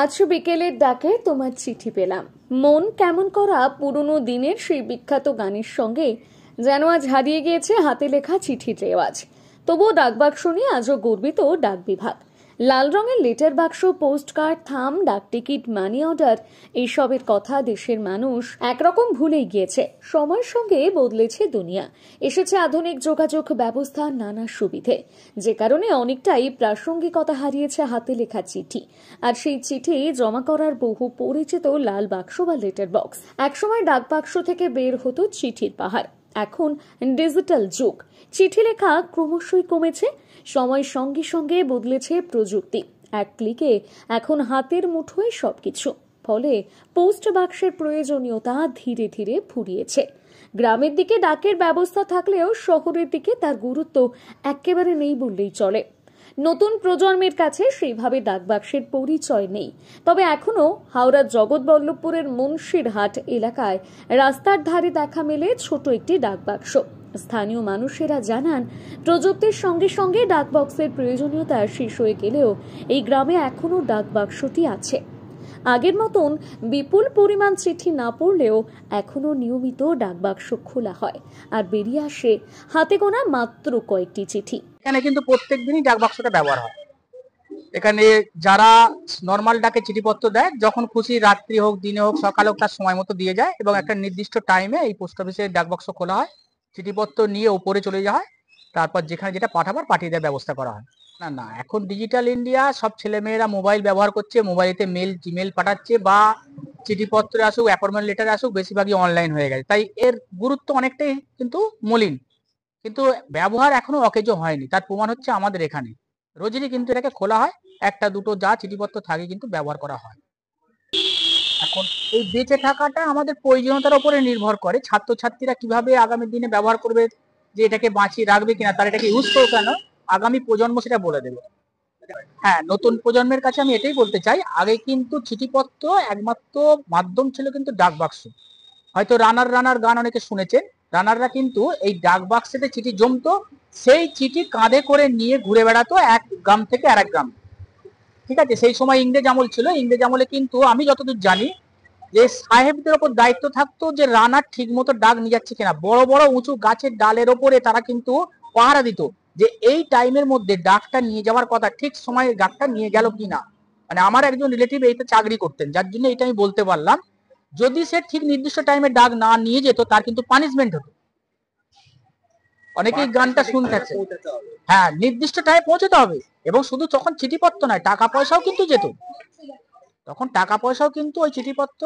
আজ বিকেলের ডাকে তোমার চিঠি পেলাম। মন কেমন করা পুরনো দিনের সেই বিখ্যাত গানের সঙ্গে যেন আজ হারিয়ে গিয়েছে হাতে লেখা চিঠির রেওয়াজ। তবুও ডাকবাক্স নিয়ে আজও গর্বিত ডাক বিভাগ। লাল রঙের লেটার বাক্স, পোস্ট কার্ড, থাম, ডাক টিকিট, মানি অর্ডার, এইসবের কথা দেশের মানুষ একরকম ভুলেই গিয়েছে। সময়ের সঙ্গে বদলেছে দুনিয়া, এসেছে আধুনিক যোগাযোগ ব্যবস্থা, নানা সুবিধে, যে কারণে অনেকটাই প্রাসঙ্গিকতা হারিয়েছে হাতে লেখা চিঠি। আর সেই চিঠি জমা করার বহু পরিচিত লাল বাক্স বা লেটার বক্স। একসময় ডাক বাক্স থেকে বের হতো চিঠির পাহাড়। এখন ডিজিটাল যুগ, চিঠি লেখা ক্রমশই কমেছে। সময়ের সঙ্গে সঙ্গে বদলেছে প্রযুক্তি। এক ক্লিকে এখন হাতের মুঠোয় সবকিছু। ফলে পোস্ট বাক্সের প্রয়োজনীয়তা ধীরে ধীরে ফুরিয়েছে। গ্রামের দিকে ডাকের ব্যবস্থা থাকলেও শহরের দিকে তার গুরুত্ব একেবারে নেই বললেই চলে। নতুন প্রজন্মের কাছে সেইভাবে ডাকবাক্সের পরিচয় নেই। তবে এখনো হাওড়ার জগৎবল্লভপুরের মুন্সিরহাট এলাকায় রাস্তার ধারে দেখা মেলে ছোট একটি ডাকবাক্স। স্থানীয় মানুষেরা জানান, প্রযুক্তির সঙ্গে সঙ্গে ডাকবক্সের প্রয়োজনীয়তা শেষ হয়ে গেলেও এই গ্রামে এখনো ডাকবাক্সটি আছে। আগের মতন বিপুল পরিমাণ চিঠি না পড়লেও এখনো নিয়মিত ডাকবাক্স খোলা হয় আর বেরিয়ে আসে হাতে গোনা মাত্র কয়েকটি চিঠি। এখানে কিন্তু প্রত্যেক দিনই ডাক বাক্সটা ব্যবহার হয়। এখানে যারা নর্মাল ডাকে চিঠিপত্র দেয়, যখন খুশি রাত্রি হোক, দিনে হোক, সকালে হোক, তার সময় মতো দিয়ে যায় এবং একটা নির্দিষ্ট টাইমে এই পোস্ট অফিসে ডাক বাক্স খোলা হয়। চিঠিপত্র নিয়ে উপরে চলে যাওয়া হয়, তারপর যেখানে যেটা পাঠাবার পাঠিয়ে দেওয়ার ব্যবস্থা করা হয়। না না, এখন ডিজিটাল ইন্ডিয়া, সব ছেলেমেয়েরা মোবাইল ব্যবহার করছে, মোবাইলেতে জিমেল পাঠাচ্ছে বা চিঠিপত্র আসুক, অ্যাপয়েন্টমেন্ট লেটার আসুক, বেশিরভাগই অনলাইন হয়ে গেছে। তাই এর গুরুত্ব অনেকটাই কিন্তু মলিন, কিন্তু ব্যবহার এখনো অকেজো হয়নি। তার প্রমাণ হচ্ছে আমাদের এখানে রোজই কিন্তু এটাকে খোলা হয়, একটা দুটো যা চিঠিপত্র থাকে কিন্তু ব্যবহার করা হয়। এখন এই বেঁচে থাকাটা আমাদের প্রয়োজনীয়তার উপরে নির্ভর করে, ছাত্রছাত্রীরা কিভাবে আগামী দিনে ব্যবহার করবে, যে এটাকে বাঁচিয়ে রাখবে কিনা, তার এটাকে ইউজ করবে কেন, আগামী প্রজন্ম সেটা বলে দেবে। হ্যাঁ, নতুন প্রজন্মের কাছে আমি এটাই বলতে চাই, আগে কিন্তু চিঠিপত্র একমাত্র মাধ্যম ছিল কিন্তু ডাক বাক্স। হয়তো রানার গান অনেকে শুনেছেন। রানাররা কিন্তু এই ডাক বাক্সেতে চিঠি জমতো, সেই চিঠি কাঁধে করে নিয়ে ঘুরে বেড়াতো এক গ্রাম থেকে আরেক গ্রাম। ঠিক আছে, সেই সময় ইংরেজ আমল ছিল। ইংরেজ আমলে কিন্তু আমি যতদূর জানি যে সাহেবদের ওপর দায়িত্ব থাকতো যে রানার ঠিক মতো ডাক নিয়ে যাচ্ছে কিনা। বড় বড় উঁচু গাছের ডালের ওপরে তারা কিন্তু পাহারা দিত যে এই টাইমের মধ্যে ডাকটা নিয়ে যাওয়ার কথা, ঠিক সময়ে ডাকটা নিয়ে গেল কিনা। মানে আমার একজন রিলেটিভ এইটা চাকরি করতেন, যার জন্য এটা আমি বলতে পারলাম। যদি সে ঠিক নির্দিষ্ট টাইমে ডাক না নিয়ে যেত, তার কিন্তু পানিশমেন্ট হতো। অনেকেই গানটা শুনতে আছে। হ্যাঁ, নির্দিষ্ট টাইমে পৌঁছতে হবে। এবং শুধু তখন চিঠিপত্র নয়, টাকা পয়সাও কিন্তু যেত। তখন টাকা পয়সাও কিন্তু ওই চিঠিপত্র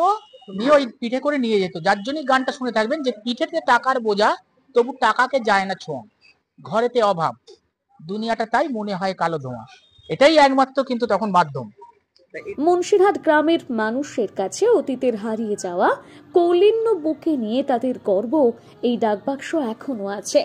নিয়ে ওই পিঠে করে নিয়ে যেত। যার জন্যই গানটা শুনে থাকবেন যে পিঠেতে টাকার বোঝা, তবু টাকাকে যায় না ছোঁয়া, ঘরেতে অভাব, দুনিয়াটা তাই মনে হয় কালো ধোঁয়া। এটাই একমাত্র কিন্তু তখন মাধ্যম। মুন্সিরহাট গ্রামের মানুষের কাছে অতীতের হারিয়ে যাওয়া কৌলিন্য বুকে নিয়ে তাদের গর্ব এই ডাকবাক্স এখনো আছে।